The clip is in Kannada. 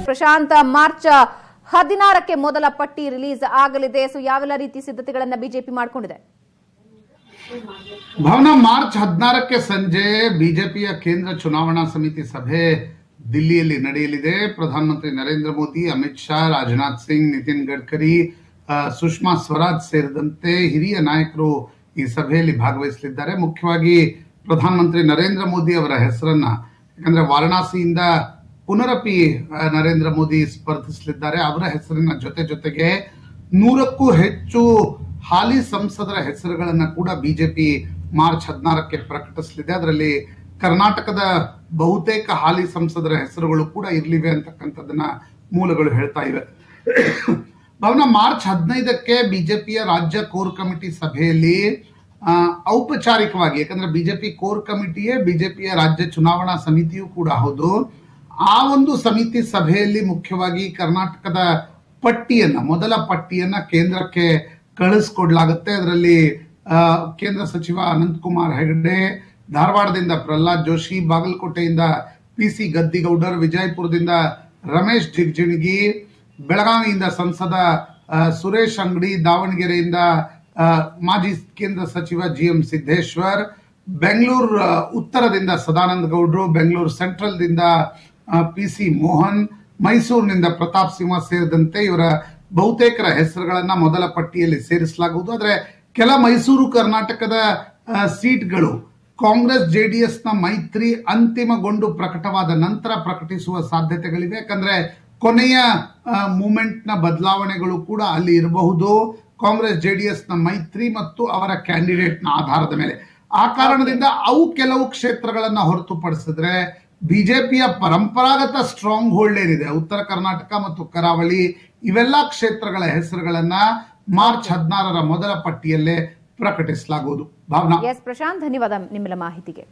ಪ್ರಶಾಂತ್, ಮಾರ್ಚ್ 16ಕ್ಕೆ ಮೊದಲ ಪಟ್ಟಿ ರಿಲೀಸ್ ಆಗಲಿದೆ. ಸೊ ಯಾವೆಲ್ಲ ರೀತಿ ಸಿದ್ಧತೆಗಳನ್ನ ಬಿಜೆಪಿ ಮಾಡಿಕೊಂಡಿದೆ? ಭಾವನಾ, ಮಾರ್ಚ್ 16ಕ್ಕೆ ಸಂಜೆ ಬಿಜೆಪಿಯ ಕೇಂದ್ರ ಚುನಾವಣಾ ಸಮಿತಿ ಸಭೆ ದಿಲ್ಲಿಯಲ್ಲಿ ನಡೆಯಲಿದೆ. ಪ್ರಧಾನಮಂತ್ರಿ ನರೇಂದ್ರ ಮೋದಿ, ಅಮಿತ್ ಶಾ, ರಾಜನಾಥ್ ಸಿಂಗ್, ನಿತಿನ್ ಗಡ್ಕರಿ, ಸುಷ್ಮಾ ಸ್ವರಾಜ್ ಸೇರಿದಂತೆ ಹಿರಿಯ ನಾಯಕರು ಈ ಸಭೆಯಲ್ಲಿ ಭಾಗವಹಿಸಲಿದ್ದಾರೆ. ಮುಖ್ಯವಾಗಿ ಪ್ರಧಾನಮಂತ್ರಿ ನರೇಂದ್ರ ಮೋದಿ ಅವರ ಹೆಸರನ್ನ, ಯಾಕಂದ್ರೆ ವಾರಣಾಸಿಯಿಂದ ಪುನರಪಿ ನರೇಂದ್ರ ಮೋದಿ ಸ್ಪರ್ಧಿಸಲಿದ್ದಾರೆ, ಅವರ ಹೆಸರಿನ ಜೊತೆಗೆ 100ಕ್ಕೂ ಹೆಚ್ಚು ಹಾಲಿ ಸಂಸದರ ಹೆಸರುಗಳನ್ನ ಕೂಡ ಬಿಜೆಪಿ ಮಾರ್ಚ್ 16ಕ್ಕೆ ಪ್ರಕಟಿಸಲಿದೆ. ಅದರಲ್ಲಿ ಕರ್ನಾಟಕದ ಬಹುತೇಕ ಹಾಲಿ ಸಂಸದರ ಹೆಸರುಗಳು ಕೂಡ ಇರಲಿವೆ ಅಂತಕ್ಕಂಥದ್ದನ್ನ ಮೂಲಗಳು ಹೇಳ್ತಾ ಇವೆ. ಭಾವನಾ, ಮಾರ್ಚ್ 15ಕ್ಕೆ ಬಿಜೆಪಿಯ ರಾಜ್ಯ ಕೋರ್ ಕಮಿಟಿ ಸಭೆಯಲ್ಲಿ ಔಪಚಾರಿಕವಾಗಿ, ಯಾಕಂದ್ರೆ ಬಿಜೆಪಿ ಕೋರ್ ಕಮಿಟಿಯೇ ಬಿಜೆಪಿಯ ರಾಜ್ಯ ಚುನಾವಣಾ ಸಮಿತಿಯೂ ಕೂಡ ಹೌದು, ಆ ಒಂದು ಸಮಿತಿ ಸಭೆಯಲ್ಲಿ ಮುಖ್ಯವಾಗಿ ಕರ್ನಾಟಕದ ಮೊದಲ ಪಟ್ಟಿಯನ್ನ ಕೇಂದ್ರಕ್ಕೆ ಕಳಿಸ್ಕೊಡ್ಲಾಗುತ್ತೆ. ಅದರಲ್ಲಿ ಕೇಂದ್ರ ಸಚಿವ ಅನಂತಕುಮಾರ್ ಹೆಗಡೆ, ಧಾರವಾಡದಿಂದ ಪ್ರಹ್ಲಾದ್ ಜೋಶಿ, ಬಾಗಲಕೋಟೆಯಿಂದ ಪಿಸಿ ಗದ್ದಿಗೌಡರ್, ವಿಜಯಪುರದಿಂದ ರಮೇಶ್ ಜಿಗಜಿಣಗಿ, ಬೆಳಗಾವಿಯಿಂದ ಸಂಸದ ಸುರೇಶ್ ಅಂಗಡಿ, ದಾವಣಗೆರೆಯಿಂದ ಮಾಜಿ ಕೇಂದ್ರ ಸಚಿವ ಜಿಎಂ ಸಿದ್ದೇಶ್ವರ್, ಬೆಂಗಳೂರು ಉತ್ತರದಿಂದ ಸದಾನಂದ ಗೌಡ್ರು, ಬೆಂಗಳೂರು ಸೆಂಟ್ರಲ್ದಿಂದ ಪಿಸಿ ಮೋಹನ್, ಮೈಸೂರಿನಿಂದ ಪ್ರತಾಪ್ ಸಿಂಹ ಸೇರಿದಂತೆ ಇವರ ಬಹುತೇಕರ ಹೆಸರುಗಳನ್ನ ಮೊದಲ ಪಟ್ಟಿಯಲ್ಲಿ ಸೇರಿಸಲಾಗುವುದು. ಆದರೆ ಕೆಲ ಮೈಸೂರು ಕರ್ನಾಟಕದ ಸೀಟ್ಗಳು ಕಾಂಗ್ರೆಸ್ ಜೆಡಿಎಸ್ ನ ಮೈತ್ರಿ ಅಂತಿಮಗೊಂಡು ಪ್ರಕಟವಾದ ನಂತರ ಪ್ರಕಟಿಸುವ ಸಾಧ್ಯತೆಗಳಿವೆ. ಯಾಕಂದ್ರೆ ಕೊನೆಯ ಮೂಮೆಂಟ್ ನ ಬದಲಾವಣೆಗಳು ಕೂಡ ಅಲ್ಲಿ ಇರಬಹುದು, ಕಾಂಗ್ರೆಸ್ ಜೆಡಿಎಸ್ ನ ಮೈತ್ರಿ ಮತ್ತು ಅವರ ಕ್ಯಾಂಡಿಡೇಟ್ ನ ಆಧಾರದ ಮೇಲೆ. ಆ ಕಾರಣದಿಂದ ಅವು ಕೆಲವು ಕ್ಷೇತ್ರಗಳನ್ನ ಹೊರತುಪಡಿಸಿದ್ರೆ ಬಿಜೆಪಿಯ ಪರಂಪರಾಗತ ಸ್ಟ್ರಾಂಗ್ ಹೋಲ್ಡ್ ಏನಿದೆ ಉತ್ತರ ಕರ್ನಾಟಕ ಮತ್ತು ಕರಾವಳಿ, ಇವೆಲ್ಲ ಕ್ಷೇತ್ರಗಳ ಹೆಸರುಗಳನ್ನ ಮಾರ್ಚ್ 16ರ ಮೊದಲ ಪಟ್ಟಿಯಲ್ಲೇ ಪ್ರಕಟಿಸಲಾಗುವುದು. ಭಾವನಾ. ಎಸ್ ಪ್ರಶಾಂತ್, ಧನ್ಯವಾದ ನಿಮ್ಮೆಲ್ಲ ಮಾಹಿತಿಗೆ.